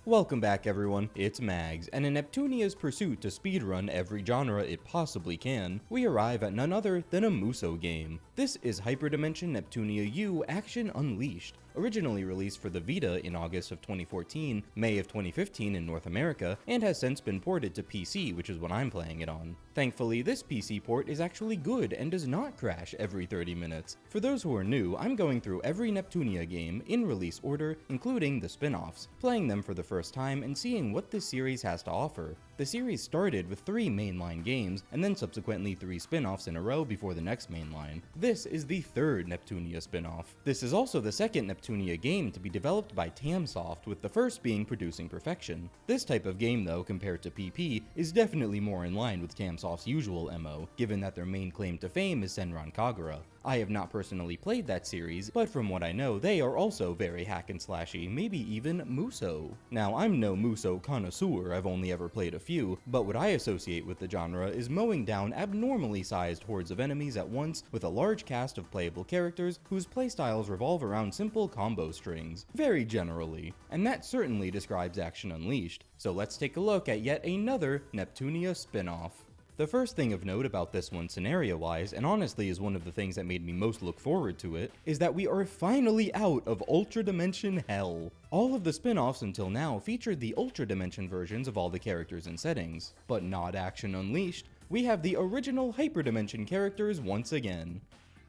Welcome back everyone, it's Mags, and in Neptunia's pursuit to speedrun every genre it possibly can, we arrive at none other than a Musou game. This is Hyperdimension Neptunia U Action Unleashed, originally released for the Vita in August of 2014, May of 2015 in North America, and has since been ported to PC, which is what I'm playing it on. Thankfully, this PC port is actually good and does not crash every 30 minutes. For those who are new, I'm going through every Neptunia game in release order, including the spin-offs, playing them for the first time and seeing what this series has to offer. The series started with 3 mainline games, and then subsequently 3 spin-offs in a row before the next mainline. This is the 3rd Neptunia spin-off. This is also the 2nd Neptunia game to be developed by Tamsoft, with the first being Producing Perfection. This type of game though, compared to PP, is definitely more in line with Tamsoft's usual MO, given that their main claim to fame is Senran Kagura. I have not personally played that series, but from what I know, they are also very hack and slashy, maybe even Musou. Now, I'm no Musou connoisseur, I've only ever played a few, but what I associate with the genre is mowing down abnormally sized hordes of enemies at once with a large cast of playable characters whose playstyles revolve around simple combo strings, very generally. And that certainly describes Action Unleashed, so let's take a look at yet another Neptunia spin-off. The first thing of note about this one scenario-wise, and honestly is one of the things that made me most look forward to it, is that we are finally out of Ultra Dimension Hell. All of the spin-offs until now featured the Ultra Dimension versions of all the characters and settings, but not Action Unleashed. We have the original Hyperdimension characters once again.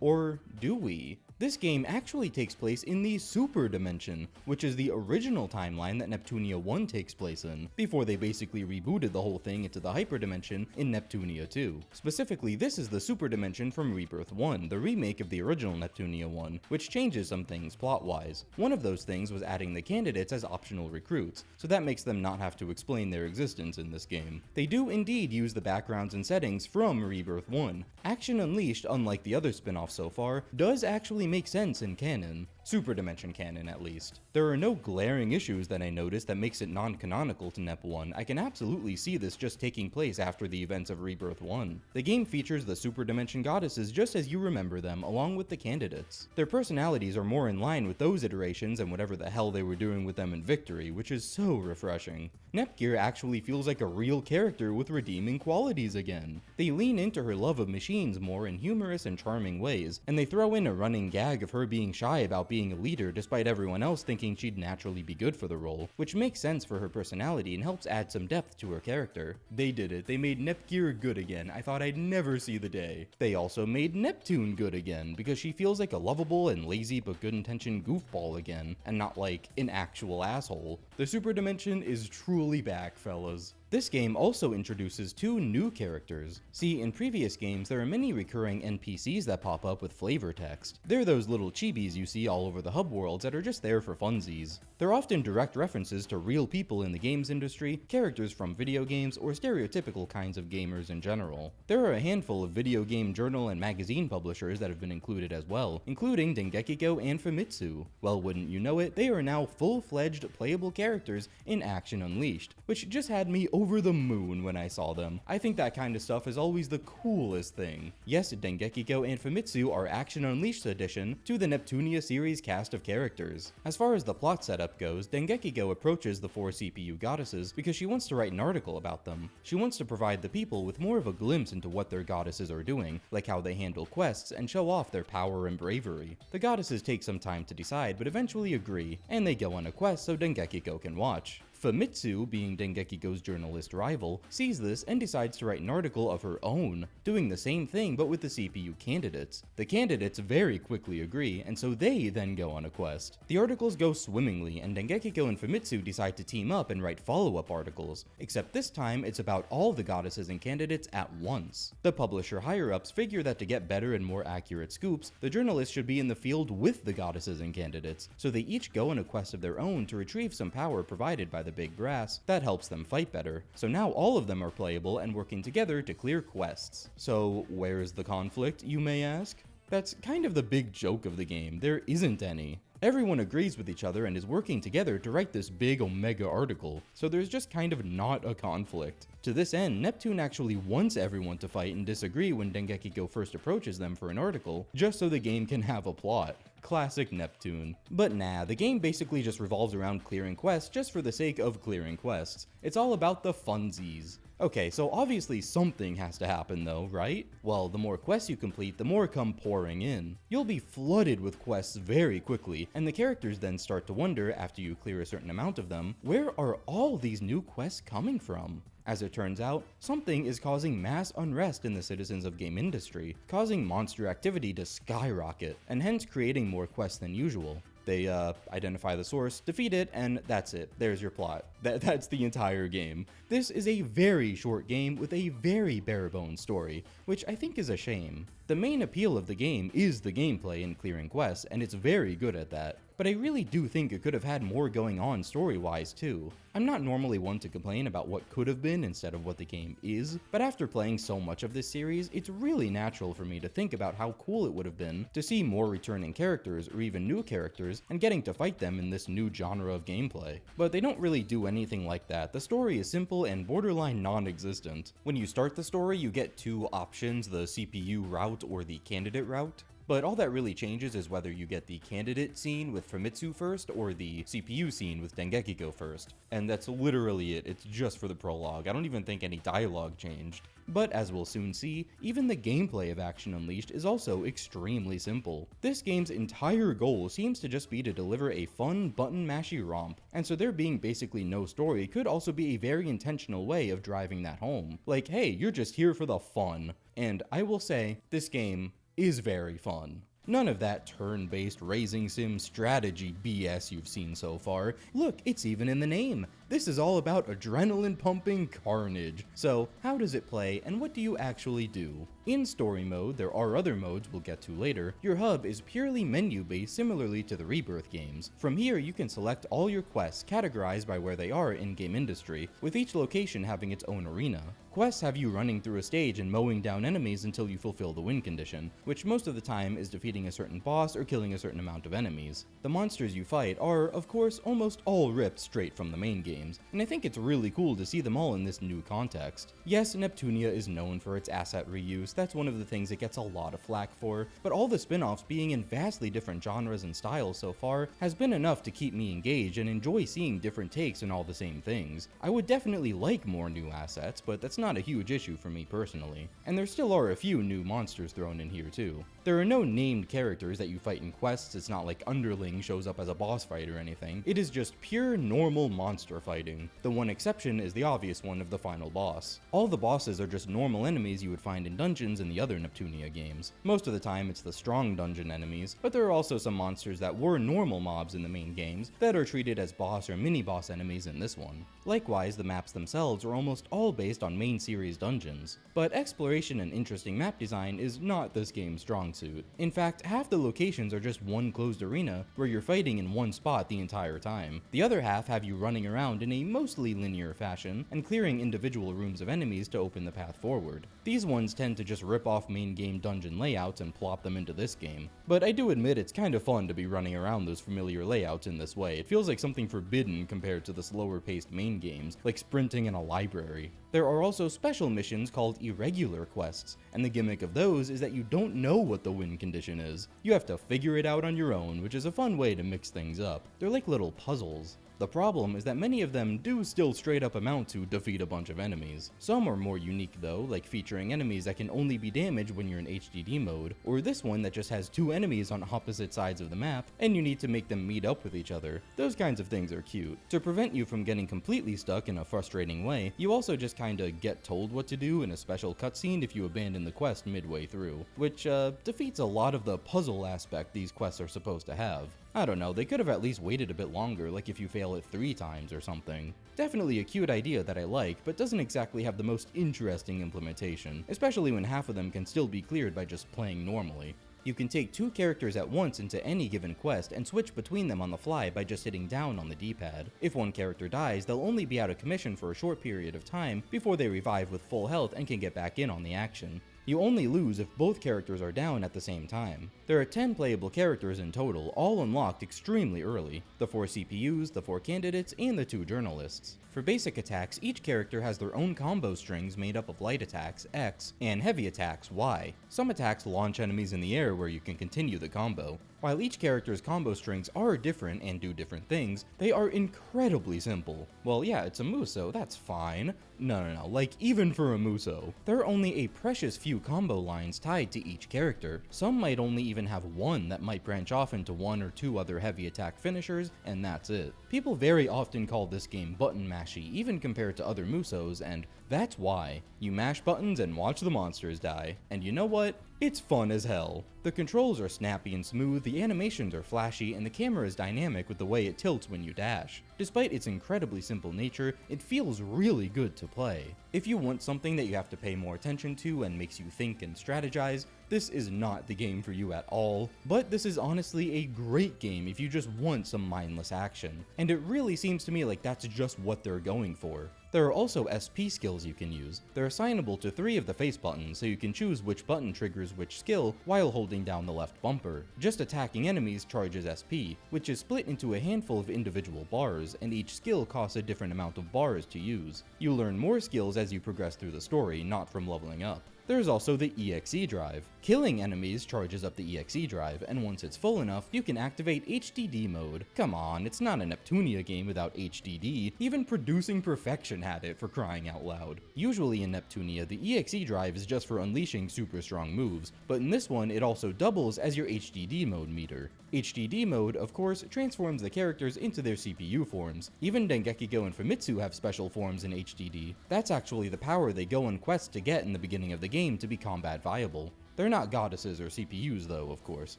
Or do we? This game actually takes place in the Super Dimension, which is the original timeline that Neptunia 1 takes place in, before they basically rebooted the whole thing into the Hyperdimension in Neptunia 2. Specifically, this is the Super Dimension from Rebirth 1, the remake of the original Neptunia 1, which changes some things plot-wise. One of those things was adding the candidates as optional recruits, so that makes them not have to explain their existence in this game. They do indeed use the backgrounds and settings from Rebirth 1. Action Unleashed, unlike the other spin-offs so far, does actually make sense in canon. Super Dimension canon, at least. There are no glaring issues that I noticed that makes it non-canonical to Nep 1. I can absolutely see this just taking place after the events of Rebirth 1. The game features the Super Dimension goddesses just as you remember them, along with the candidates. Their personalities are more in line with those iterations and whatever the hell they were doing with them in Victory, which is so refreshing. Nepgear actually feels like a real character with redeeming qualities again. They lean into her love of machines more in humorous and charming ways, and they throw in a running gag of her being shy about being a leader despite everyone else thinking she'd naturally be good for the role, which makes sense for her personality and helps add some depth to her character. They did it, they made Nepgear good again. I thought I'd never see the day. They also made Neptune good again, because she feels like a lovable and lazy but good-intentioned goofball again, and not like an actual asshole. The Super Dimension is truly back, fellas. This game also introduces 2 new characters. See, in previous games, there are many recurring NPCs that pop up with flavor text. They're those little chibis you see all over the hub worlds that are just there for funsies. They're often direct references to real people in the games industry, characters from video games, or stereotypical kinds of gamers in general. There are a handful of video game journal and magazine publishers that have been included as well, including Dengekiko and Famitsu. Well, wouldn't you know it, they are now full-fledged playable characters in Action Unleashed, which just had me over the moon when I saw them. I think that kind of stuff is always the coolest thing. Yes, Dengekiko and Famitsu are Action Unleashed addition to the Neptunia series cast of characters. As far as the plot setup goes, Dengekiko approaches the 4 CPU goddesses because she wants to write an article about them. She wants to provide the people with more of a glimpse into what their goddesses are doing, like how they handle quests and show off their power and bravery. The goddesses take some time to decide, but eventually agree, and they go on a quest so Dengekiko can watch. Famitsu, being Dengekiko's journalist rival, sees this and decides to write an article of her own, doing the same thing but with the CPU candidates. The candidates very quickly agree, and so they then go on a quest. The articles go swimmingly, and Dengekiko and Famitsu decide to team up and write follow-up articles, except this time it's about all the goddesses and candidates at once. The publisher higher-ups figure that to get better and more accurate scoops, the journalists should be in the field with the goddesses and candidates, so they each go on a quest of their own to retrieve some power provided by the big brass that helps them fight better. So now all of them are playable and working together to clear quests. So where's the conflict, you may ask? That's kind of the big joke of the game. There isn't any. Everyone agrees with each other and is working together to write this big omega article, so there's just kind of not a conflict. To this end, Neptune actually wants everyone to fight and disagree when Dengekiko first approaches them for an article, just so the game can have a plot. Classic Neptune. But nah, the game basically just revolves around clearing quests just for the sake of clearing quests. It's all about the funsies. Okay, so obviously something has to happen though, right? Well, the more quests you complete, the more come pouring in. You'll be flooded with quests very quickly, and the characters then start to wonder, after you clear a certain amount of them, where are all these new quests coming from? As it turns out, something is causing mass unrest in the citizens of game industry, causing monster activity to skyrocket, and hence creating more quests than usual. They identify the source, defeat it, and that's it. There's your plot. That's the entire game. This is a very short game with a very bare-bones story, which I think is a shame. The main appeal of the game is the gameplay and clearing quests, and it's very good at that. But I really do think it could have had more going on story-wise too. I'm not normally one to complain about what could have been instead of what the game is, but after playing so much of this series, it's really natural for me to think about how cool it would have been to see more returning characters or even new characters and getting to fight them in this new genre of gameplay. But they don't really do anything like that. The story is simple and borderline non-existent. When you start the story, you get two options, the CPU route or the candidate route. But all that really changes is whether you get the candidate scene with Famitsu first or the CPU scene with Dengeki go first. And that's literally it, it's just for the prologue. I don't even think any dialogue changed. But as we'll soon see, even the gameplay of Action Unleashed is also extremely simple. This game's entire goal seems to just be to deliver a fun button-mashy romp, and so there being basically no story could also be a very intentional way of driving that home. Like, hey, you're just here for the fun. And I will say, this game is very fun. None of that turn-based racing sim strategy BS you've seen so far. Look, it's even in the name. This is all about adrenaline-pumping carnage. So, how does it play, and what do you actually do? In story mode, there are other modes we'll get to later. Your hub is purely menu-based, similarly to the Rebirth games. From here, you can select all your quests, categorized by where they are in game industry, with each location having its own arena. Quests have you running through a stage and mowing down enemies until you fulfill the win condition, which most of the time is defeating a certain boss or killing a certain amount of enemies. The monsters you fight are, of course, almost all ripped straight from the main games, and I think it's really cool to see them all in this new context. Yes, Neptunia is known for its asset reuse, that's one of the things it gets a lot of flack for, but all the spin-offs being in vastly different genres and styles so far has been enough to keep me engaged and enjoy seeing different takes on all the same things. I would definitely like more new assets, but that's not a huge issue for me personally. And there still are a few new monsters thrown in here too. There are no named characters that you fight in quests. It's not like Underling shows up as a boss fight or anything. It is just pure normal monster fighting. The one exception is the obvious one of the final boss. All the bosses are just normal enemies you would find in dungeons in the other Neptunia games. Most of the time it's the strong dungeon enemies, but there are also some monsters that were normal mobs in the main games that are treated as boss or mini-boss enemies in this one. Likewise, the maps themselves are almost all based on main series dungeons. But exploration and interesting map design is not this game's strong suit. In fact, half the locations are just one closed arena where you're fighting in one spot the entire time. The other half have you running around in a mostly linear fashion and clearing individual rooms of enemies to open the path forward. These ones tend to just rip off main game dungeon layouts and plop them into this game. But I do admit it's kind of fun to be running around those familiar layouts in this way. It feels like something forbidden compared to the slower paced main games, like sprinting in a library. There are also special missions called irregular quests, and the gimmick of those is that you don't know what the win condition is. You have to figure it out on your own, which is a fun way to mix things up. They're like little puzzles. The problem is that many of them do still straight up amount to defeat a bunch of enemies. Some are more unique though, like featuring enemies that can only be damaged when you're in HDD mode, or this one that just has two enemies on opposite sides of the map, and you need to make them meet up with each other. Those kinds of things are cute. To prevent you from getting completely stuck in a frustrating way, you also just kinda get told what to do in a special cutscene if you abandon the quest midway through, which defeats a lot of the puzzle aspect these quests are supposed to have. I don't know, they could have at least waited a bit longer, like if you fail it 3 times or something. Definitely a cute idea that I like, but doesn't exactly have the most interesting implementation, especially when half of them can still be cleared by just playing normally. You can take 2 characters at once into any given quest and switch between them on the fly by just hitting down on the D-pad. If one character dies, they'll only be out of commission for a short period of time before they revive with full health and can get back in on the action. You only lose if both characters are down at the same time. There are 10 playable characters in total, all unlocked extremely early. The 4 CPUs, the 4 candidates, and the 2 journalists. For basic attacks, each character has their own combo strings made up of light attacks, X, and heavy attacks, Y. Some attacks launch enemies in the air where you can continue the combo. While each character's combo strings are different and do different things, they are incredibly simple. Well, yeah, it's a Musou, that's fine. No, like even for a Musou. There are only a precious few combo lines tied to each character. Some might only even have one that might branch off into one or two other heavy attack finishers, and that's it. People very often call this game button mashy, even compared to other Musous, and that's why. You mash buttons and watch the monsters die. And you know what? It's fun as hell. The controls are snappy and smooth, the animations are flashy, and the camera is dynamic with the way it tilts when you dash. Despite its incredibly simple nature, it feels really good to play. If you want something that you have to pay more attention to and makes you think and strategize, this is not the game for you at all, but this is honestly a great game if you just want some mindless action. And it really seems to me like that's just what they're going for. There are also SP skills you can use. They're assignable to 3 of the face buttons, so you can choose which button triggers which skill while holding down the left bumper. Just attacking enemies charges SP, which is split into a handful of individual bars, and each skill costs a different amount of bars to use. You learn more skills as you progress through the story, not from leveling up. There's also the EXE drive. Killing enemies charges up the EXE drive, and once it's full enough, you can activate HDD mode. Come on, it's not a Neptunia game without HDD, even Producing Perfection had it, for crying out loud. Usually in Neptunia, the EXE drive is just for unleashing super strong moves, but in this one it also doubles as your HDD mode meter. HDD mode, of course, transforms the characters into their CPU forms. Even Dengekigo and Famitsu have special forms in HDD. That's actually the power they go on quests to get in the beginning of the game to be combat viable. They're not goddesses or CPUs though, of course,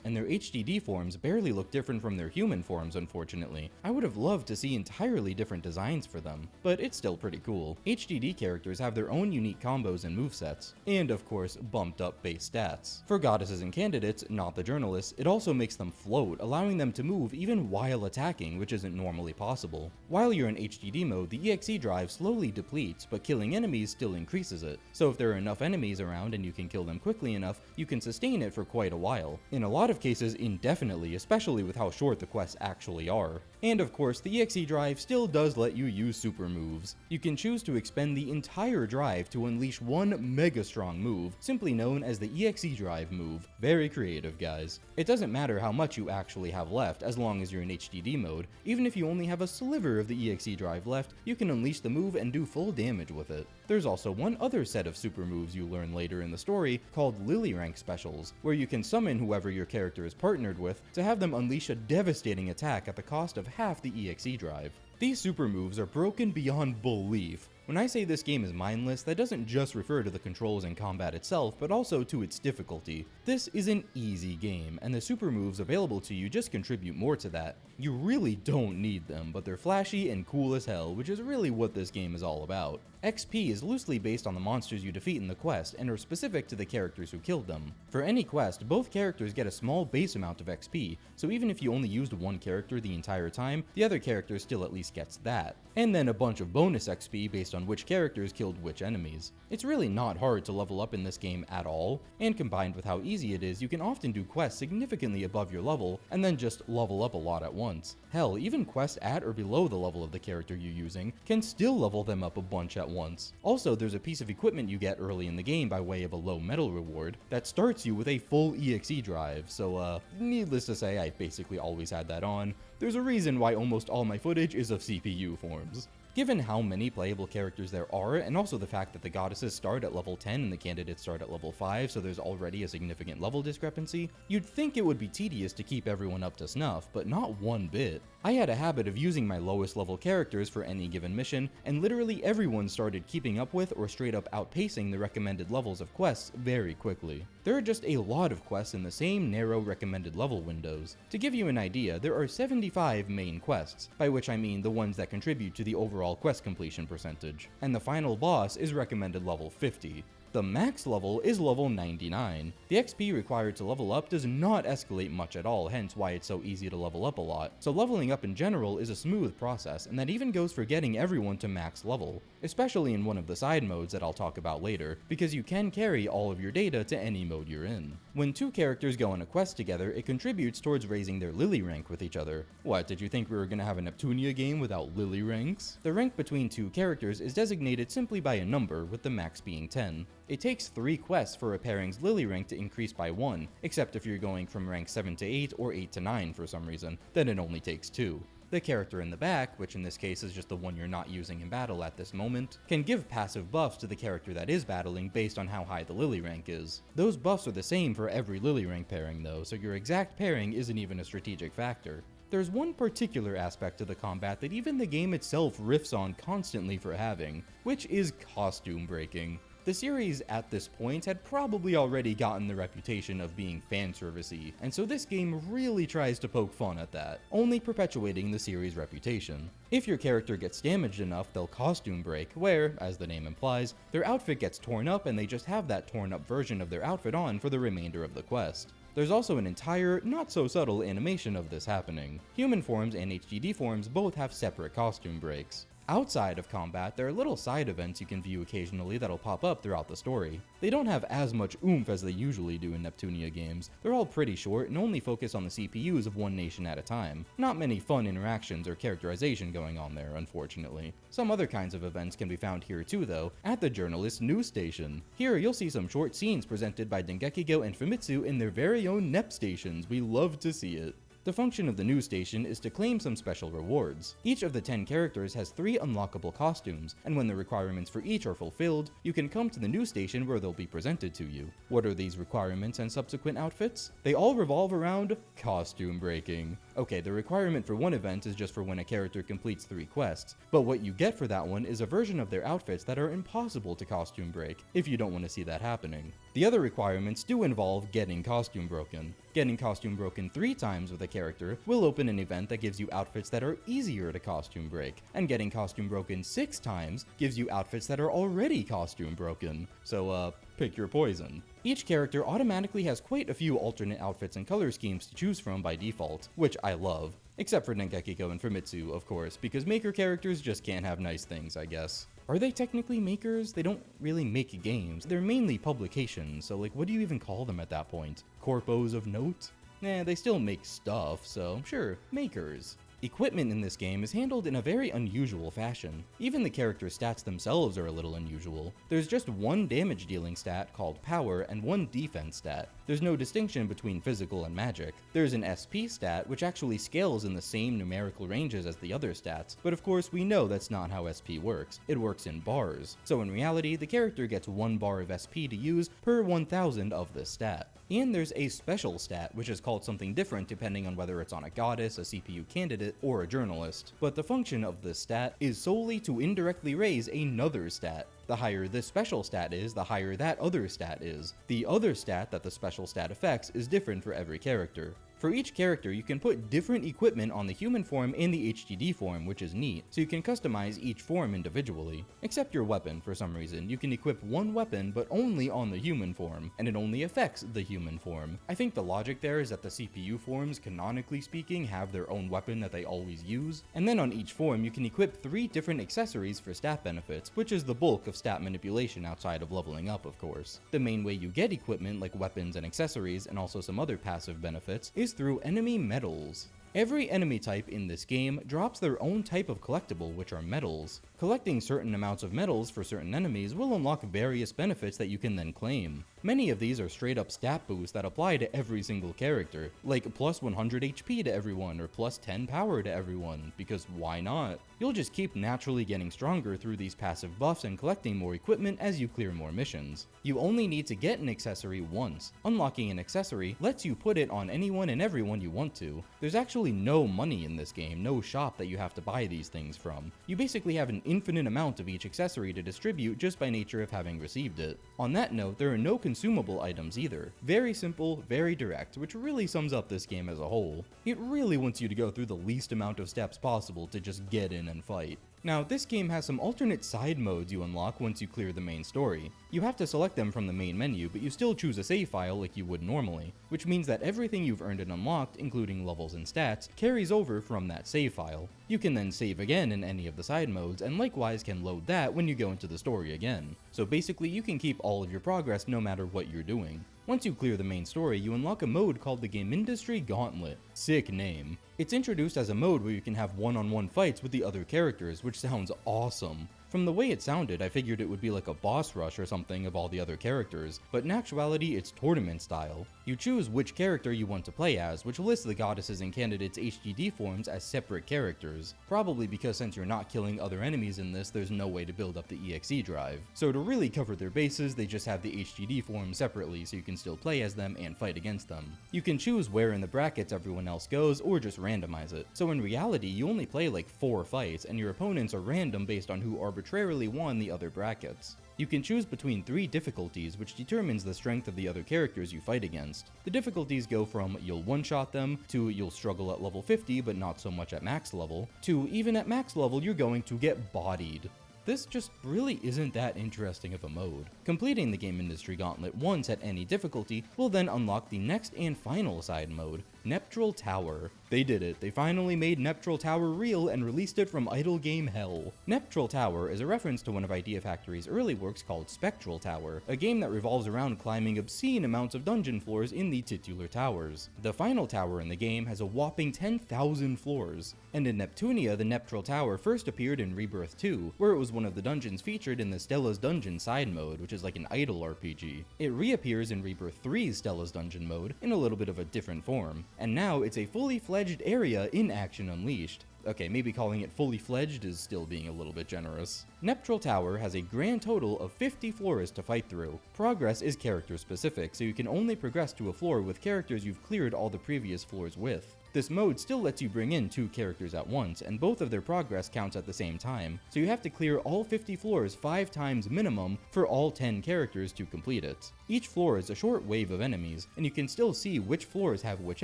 and their HDD forms barely look different from their human forms, unfortunately. I would have loved to see entirely different designs for them, but it's still pretty cool. HDD characters have their own unique combos and movesets, and of course, bumped up base stats. For goddesses and candidates, not the journalists, it also makes them float, allowing them to move even while attacking, which isn't normally possible. While you're in HDD mode, the EXE drive slowly depletes, but killing enemies still increases it. So if there are enough enemies around and you can kill them quickly enough, you can sustain it for quite a while. In a lot of cases, indefinitely, especially with how short the quests actually are. And of course, the EXE drive still does let you use super moves. You can choose to expend the entire drive to unleash one mega strong move, simply known as the EXE drive move. Very creative, guys. It doesn't matter how much you actually have left, as long as you're in HDD mode. Even if you only have a sliver of the EXE drive left, you can unleash the move and do full damage with it. There's also one other set of super moves you learn later in the story called Lily Rank specials, where you can summon whoever your character is partnered with to have them unleash a devastating attack at the cost of half the EXE drive. These super moves are broken beyond belief. When I say this game is mindless, that doesn't just refer to the controls and combat itself, but also to its difficulty. This is an easy game, and the super moves available to you just contribute more to that. You really don't need them, but they're flashy and cool as hell, which is really what this game is all about. XP is loosely based on the monsters you defeat in the quest, and are specific to the characters who killed them. For any quest, both characters get a small base amount of XP, so even if you only used one character the entire time, the other character still at least gets that. And then a bunch of bonus XP based on which characters killed which enemies. It's really not hard to level up in this game at all, and combined with how easy it is, you can often do quests significantly above your level, and then just level up a lot at once. Hell, even quests at or below the level of the character you're using can still level them up a bunch at once. Also, there's a piece of equipment you get early in the game by way of a low metal reward that starts you with a full EXE drive, so needless to say, I basically always had that on. There's a reason why almost all my footage is of CPU forms. Given how many playable characters there are, and also the fact that the goddesses start at level 10 and the candidates start at level 5, so there's already a significant level discrepancy, you'd think it would be tedious to keep everyone up to snuff, but not one bit. I had a habit of using my lowest level characters for any given mission, and literally everyone started keeping up with or straight up outpacing the recommended levels of quests very quickly. There are just a lot of quests in the same narrow recommended level windows. To give you an idea, there are 75 main quests, by which I mean the ones that contribute to the overall quest completion percentage, and the final boss is recommended level 50. The max level is level 99. The XP required to level up does not escalate much at all, hence why it's so easy to level up a lot. So leveling up in general is a smooth process, and that even goes for getting everyone to max level, especially in one of the side modes that I'll talk about later, because you can carry all of your data to any mode you're in. When two characters go on a quest together, it contributes towards raising their Lily rank with each other. What, did you think we were gonna have a Neptunia game without Lily ranks? The rank between two characters is designated simply by a number, with the max being 10. It takes 3 quests for a pairing's Lily rank to increase by 1, except if you're going from rank 7 to 8 or 8 to 9 for some reason, then it only takes 2. The character in the back, which in this case is just the one you're not using in battle at this moment, can give passive buffs to the character that is battling based on how high the Lily rank is. Those buffs are the same for every Lily rank pairing though, so your exact pairing isn't even a strategic factor. There's one particular aspect to the combat that even the game itself riffs on constantly for having, which is costume breaking. The series at this point had probably already gotten the reputation of being fanservice-y, and so this game really tries to poke fun at that, only perpetuating the series' reputation. If your character gets damaged enough, they'll costume break, where, as the name implies, their outfit gets torn up and they just have that torn up version of their outfit on for the remainder of the quest. There's also an entire, not so subtle animation of this happening. Human forms and HDD forms both have separate costume breaks. Outside of combat, there are little side events you can view occasionally that'll pop up throughout the story. They don't have as much oomph as they usually do in Neptunia games. They're all pretty short and only focus on the CPUs of one nation at a time. Not many fun interactions or characterization going on there, unfortunately. Some other kinds of events can be found here too though, at the journalist news station. Here you'll see some short scenes presented by Dengekigo and Famitsu in their very own Nep stations. We love to see it. The function of the news station is to claim some special rewards. Each of the 10 characters has 3 unlockable costumes, and when the requirements for each are fulfilled, you can come to the news station where they'll be presented to you. What are these requirements and subsequent outfits? They all revolve around costume breaking. Okay, the requirement for one event is just for when a character completes 3 quests, but what you get for that one is a version of their outfits that are impossible to costume break, if you don't want to see that happening. The other requirements do involve getting costume broken. Getting costume broken 3 times with a character will open an event that gives you outfits that are easier to costume break, and getting costume broken 6 times gives you outfits that are already costume broken. So, pick your poison. Each character automatically has quite a few alternate outfits and color schemes to choose from by default, which I love. Except for Dengekigo and Famitsu, of course, because maker characters just can't have nice things, I guess. Are they technically makers? They don't really make games. They're mainly publications, so like what do you even call them at that point? Corpos of note? Nah, they still make stuff, so sure, makers. Equipment in this game is handled in a very unusual fashion. Even the character stats themselves are a little unusual. There's just one damage dealing stat called power and one defense stat. There's no distinction between physical and magic. There's an SP stat which actually scales in the same numerical ranges as the other stats, but of course we know that's not how SP works. It works in bars. So in reality, the character gets 1 bar of SP to use per 1000 of this stat. And there's a special stat, which is called something different depending on whether it's on a goddess, a CPU candidate, or a journalist. But the function of this stat is solely to indirectly raise another stat. The higher this special stat is, the higher that other stat is. The other stat that the special stat affects is different for every character. For each character, you can put different equipment on the human form and the HDD form, which is neat, so you can customize each form individually. Except your weapon, for some reason. You can equip one weapon, but only on the human form, and it only affects the human form. I think the logic there is that the CPU forms, canonically speaking, have their own weapon that they always use, and then on each form you can equip 3 different accessories for stat benefits, which is the bulk of stat manipulation outside of leveling up, of course. The main way you get equipment, like weapons and accessories, and also some other passive benefits, is through enemy medals. Every enemy type in this game drops their own type of collectible, which are medals. Collecting certain amounts of medals for certain enemies will unlock various benefits that you can then claim. Many of these are straight up stat boosts that apply to every single character, like plus 100 HP to everyone or plus 10 power to everyone, because why not? You'll just keep naturally getting stronger through these passive buffs and collecting more equipment as you clear more missions. You only need to get an accessory once. Unlocking an accessory lets you put it on anyone and everyone you want to. There's actually no money in this game, no shop that you have to buy these things from. You basically have an infinite amount of each accessory to distribute just by nature of having received it. On that note, there are no consumable items either. Very simple, very direct, which really sums up this game as a whole. It really wants you to go through the least amount of steps possible to just get in and fight. Now, this game has some alternate side modes you unlock once you clear the main story. You have to select them from the main menu, but you still choose a save file like you would normally, which means that everything you've earned and unlocked, including levels and stats, carries over from that save file. You can then save again in any of the side modes, and likewise can load that when you go into the story again. So basically, you can keep all of your progress no matter what you're doing. Once you clear the main story, you unlock a mode called the Game Industry Gauntlet. Sick name. It's introduced as a mode where you can have one-on-one fights with the other characters, which sounds awesome. From the way it sounded, I figured it would be like a boss rush or something of all the other characters, but in actuality it's tournament style. You choose which character you want to play as, which lists the goddesses and candidates' HDD forms as separate characters, probably because since you're not killing other enemies in this, there's no way to build up the EXE drive. So to really cover their bases, they just have the HDD forms separately so you can still play as them and fight against them. You can choose where in the brackets everyone else goes or just randomize it. So in reality, you only play like 4 fights and your opponents are random based on who arbitrarily won the other brackets. You can choose between 3 difficulties, which determines the strength of the other characters you fight against. The difficulties go from you'll one-shot them, to you'll struggle at level 50 but not so much at max level, to even at max level you're going to get bodied. This just really isn't that interesting of a mode. Completing the Game Industry Gauntlet once at any difficulty will then unlock the next and final side mode, Neptral Tower. They did it. They finally made Neptral Tower real and released it from idle game hell. Neptral Tower is a reference to one of Idea Factory's early works called Spectral Tower, a game that revolves around climbing obscene amounts of dungeon floors in the titular towers. The final tower in the game has a whopping 10,000 floors, and in Neptunia, the Neptral Tower first appeared in Rebirth 2, where it was one of the dungeons featured in the Stella's Dungeon side mode, which is like an idle RPG. It reappears in Rebirth 3's Stella's Dungeon mode in a little bit of a different form, and now it's a fully fledged area in Action Unleashed. Okay, maybe calling it fully fledged is still being a little bit generous. Neptral Tower has a grand total of 50 floors to fight through. Progress is character specific, so you can only progress to a floor with characters you've cleared all the previous floors with. This mode still lets you bring in 2 characters at once, and both of their progress counts at the same time, so you have to clear all 50 floors 5 times minimum for all 10 characters to complete it. Each floor is a short wave of enemies, and you can still see which floors have which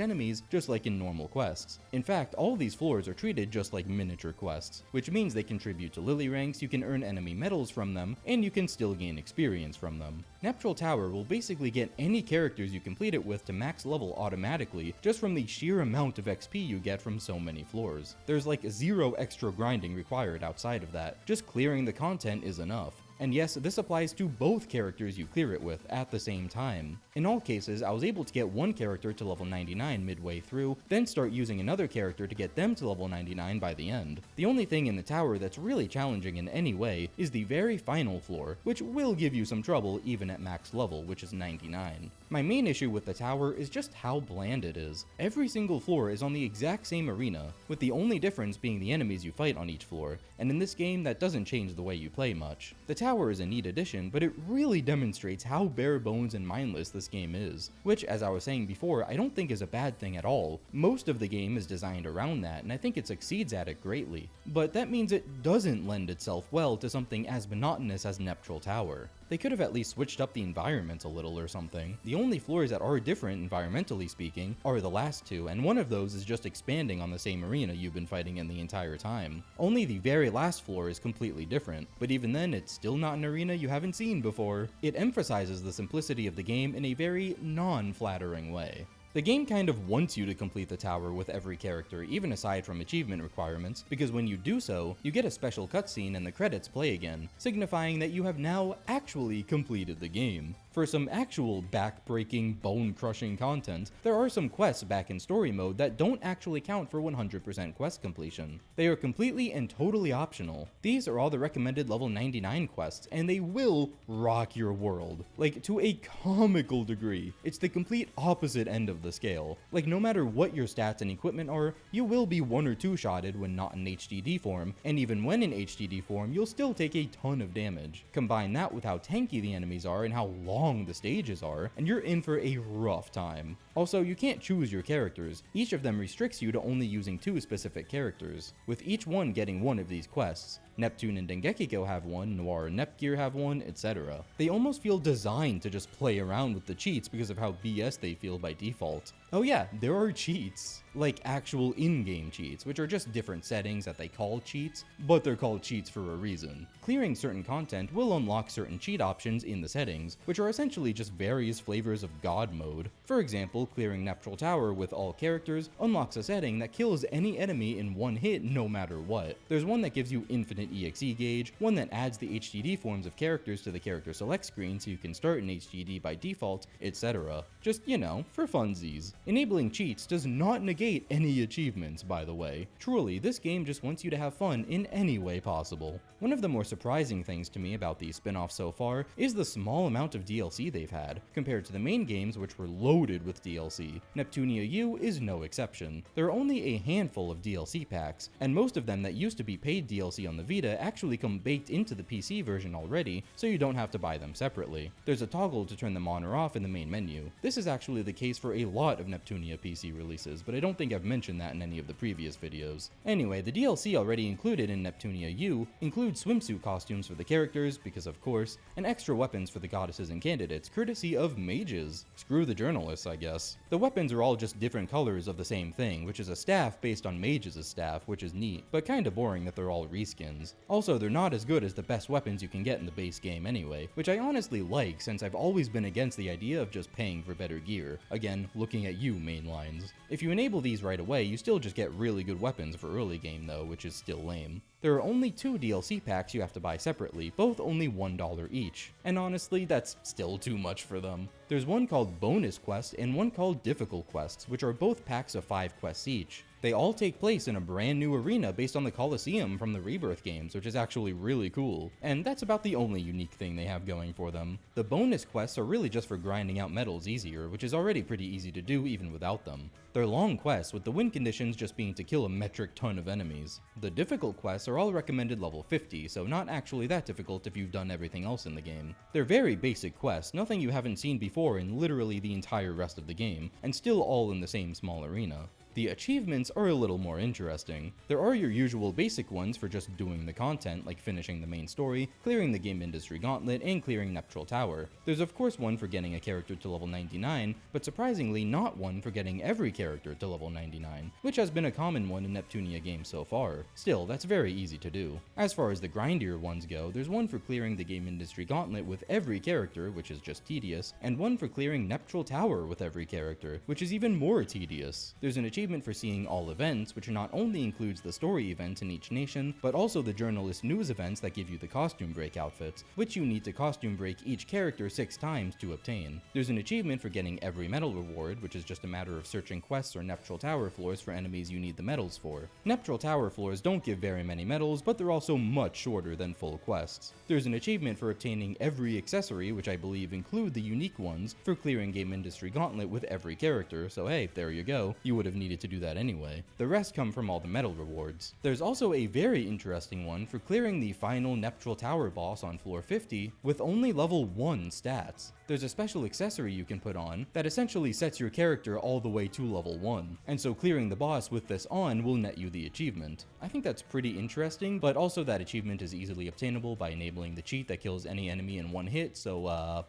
enemies, just like in normal quests. In fact, all these floors are treated just like miniature quests, which means they contribute to lily ranks, you can earn enemy medals from them, and you can still gain experience from them. Neptral Tower will basically get any characters you complete it with to max level automatically, just from the sheer amount of XP you get from so many floors. There's like 0 extra grinding required outside of that, just clearing the content is enough. And yes, this applies to both characters you clear it with at the same time. In all cases, I was able to get one character to level 99 midway through, then start using another character to get them to level 99 by the end. The only thing in the tower that's really challenging in any way is the very final floor, which will give you some trouble even at max level, which is 99. My main issue with the tower is just how bland it is. Every single floor is on the exact same arena, with the only difference being the enemies you fight on each floor, and in this game that doesn't change the way you play much. The tower is a neat addition, but it really demonstrates how bare bones and mindless this game is, which, as I was saying before, I don't think is a bad thing at all. Most of the game is designed around that, and I think it succeeds at it greatly. But that means it doesn't lend itself well to something as monotonous as Neptral Tower. They could have at least switched up the environment a little or something. The only floors that are different environmentally speaking are the last 2, and one of those is just expanding on the same arena you've been fighting in the entire time. Only the very last floor is completely different, but even then it's still not an arena you haven't seen before. It emphasizes the simplicity of the game in a very non-flattering way. The game kind of wants you to complete the tower with every character, even aside from achievement requirements, because when you do so, you get a special cutscene and the credits play again, signifying that you have now actually completed the game. For some actual back-breaking, bone-crushing content, there are some quests back in story mode that don't actually count for 100% quest completion. They are completely and totally optional. These are all the recommended level 99 quests, and they will rock your world. Like, to a comical degree. It's the complete opposite end of the scale. Like, no matter what your stats and equipment are, you will be 1 or 2 shotted when not in HDD form, and even when in HDD form, you'll still take a ton of damage. Combine that with how tanky the enemies are and how long the stages are, and you're in for a rough time. Also, you can't choose your characters. Each of them restricts you to only using 2 specific characters, with each one getting one of these quests. Neptune and Dengekiko have one, Noir and Nepgear have one, etc. They almost feel designed to just play around with the cheats because of how BS they feel by default. Oh yeah, there are cheats. Like actual in-game cheats, which are just different settings that they call cheats, but they're called cheats for a reason. Clearing certain content will unlock certain cheat options in the settings, which are essentially just various flavors of God mode. For example, clearing Neptunia Tower with all characters unlocks a setting that kills any enemy in one hit no matter what. There's one that gives you infinite EXE gauge, one that adds the HDD forms of characters to the character select screen so you can start in HDD by default, etc. Just, you know, for funsies. Enabling cheats does not negate any achievements, by the way. Truly, this game just wants you to have fun in any way possible. One of the more surprising things to me about these spin-offs so far is the small amount of DLC they've had, compared to the main games which were loaded with DLC. Neptunia U is no exception. There are only a handful of DLC packs, and most of them that used to be paid DLC on the Vita actually come baked into the PC version already, so you don't have to buy them separately. There's a toggle to turn them on or off in the main menu. This is actually the case for a lot of Neptunia PC releases, but I don't think I've mentioned that in any of the previous videos. Anyway, the DLC already included in Neptunia U includes swimsuit costumes for the characters, because of course, and extra weapons for the goddesses and candidates, courtesy of mages. Screw the journalists, I guess. The weapons are all just different colors of the same thing, which is a staff based on mages' staff, which is neat, but kinda boring that they're all reskins. Also, they're not as good as the best weapons you can get in the base game anyway, which I honestly like since I've always been against the idea of just paying for better gear. Again, looking at you, mainlines. If you enable these right away, you still just get really good weapons for early game though, which is still lame. There are only 2 DLC packs you have to buy separately, both only $1 each. And honestly, that's still too much for them. There's one called Bonus Quest and one called Difficult Quests, which are both packs of 5 quests each. They all take place in a brand new arena based on the Colosseum from the Rebirth games, which is actually really cool. And that's about the only unique thing they have going for them. The bonus quests are really just for grinding out medals easier, which is already pretty easy to do even without them. They're long quests, with the win conditions just being to kill a metric ton of enemies. The difficult quests are all recommended level 50, so not actually that difficult if you've done everything else in the game. They're very basic quests, nothing you haven't seen before in literally the entire rest of the game, and still all in the same small arena. The achievements are a little more interesting. There are your usual basic ones for just doing the content, like finishing the main story, clearing the game industry gauntlet, and clearing Neptunia Tower. There's of course one for getting a character to level 99, but surprisingly not one for getting every character to level 99, which has been a common one in Neptunia games so far. Still, that's very easy to do. As far as the grindier ones go, there's one for clearing the game industry gauntlet with every character, which is just tedious, and one for clearing Neptunia Tower with every character, which is even more tedious. There's an achievement for seeing all events, which not only includes the story events in each nation, but also the journalist news events that give you the costume break outfits, which you need to costume break each character 6 times to obtain. There's an achievement for getting every medal reward, which is just a matter of searching quests or Neptunia Tower floors for enemies you need the medals for. Neptunia Tower floors don't give very many medals, but they're also much shorter than full quests. There's an achievement for obtaining every accessory, which I believe include the unique ones, for clearing game industry gauntlet with every character, so hey, there you go, you would have needed to do that anyway. The rest come from all the medal rewards. There's also a very interesting one for clearing the final Neptunia Tower boss on floor 50 with only level 1 stats. There's a special accessory you can put on that essentially sets your character all the way to level 1, and so clearing the boss with this on will net you the achievement. I think that's pretty interesting, but also that achievement is easily obtainable by enabling the cheat that kills any enemy in one hit, so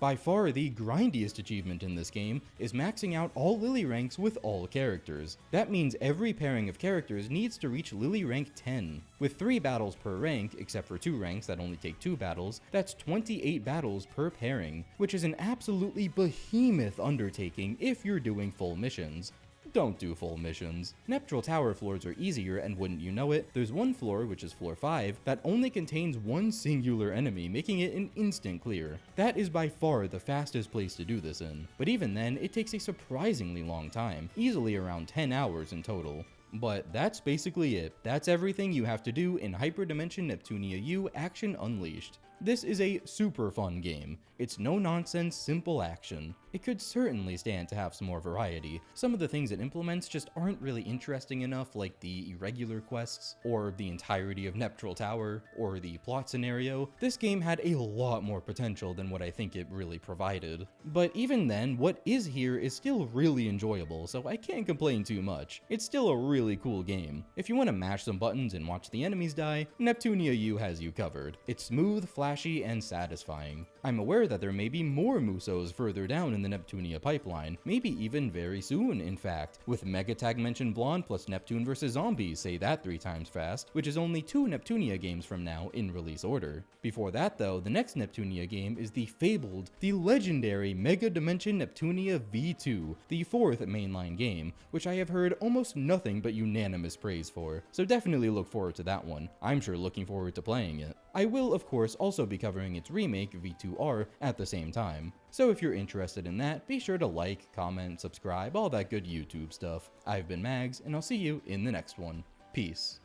By far the grindiest achievement in this game is maxing out all Lily ranks with all characters. That means every pairing of characters needs to reach Lily rank 10. With 3 battles per rank, except for 2 ranks that only take 2 battles, that's 28 battles per pairing, which is an absolutely behemoth undertaking if you're doing full missions. Don't do full missions. Neptunia Tower floors are easier, and wouldn't you know it, there's one floor, which is floor 5, that only contains one singular enemy, making it an instant clear. That is by far the fastest place to do this in, but even then, it takes a surprisingly long time, easily around 10 hours in total. But that's basically it. That's everything you have to do in Hyperdimension Neptunia U Action Unleashed. This is a super fun game. It's no-nonsense, simple action. It could certainly stand to have some more variety. Some of the things it implements just aren't really interesting enough, like the irregular quests, or the entirety of Neptunia Tower, or the plot scenario. This game had a lot more potential than what I think it really provided. But even then, what is here is still really enjoyable, so I can't complain too much. It's still a really cool game. If you want to mash some buttons and watch the enemies die, Neptunia U has you covered. It's smooth, flat, flashy and satisfying. I'm aware that there may be more Musous further down in the Neptunia pipeline, maybe even very soon in fact, with Mega Tagmention Blonde plus Neptune vs Zombies, say that 3 times fast, which is only 2 Neptunia games from now in release order. Before that though, the next Neptunia game is the fabled, the legendary Mega Dimension Neptunia V2, the 4th mainline game, which I have heard almost nothing but unanimous praise for, so definitely look forward to that one. I'm sure looking forward to playing it. I will of course also be covering its remake, V2R, at the same time. So if you're interested in that, be sure to like, comment, subscribe, all that good YouTube stuff. I've been Mags, and I'll see you in the next one. Peace.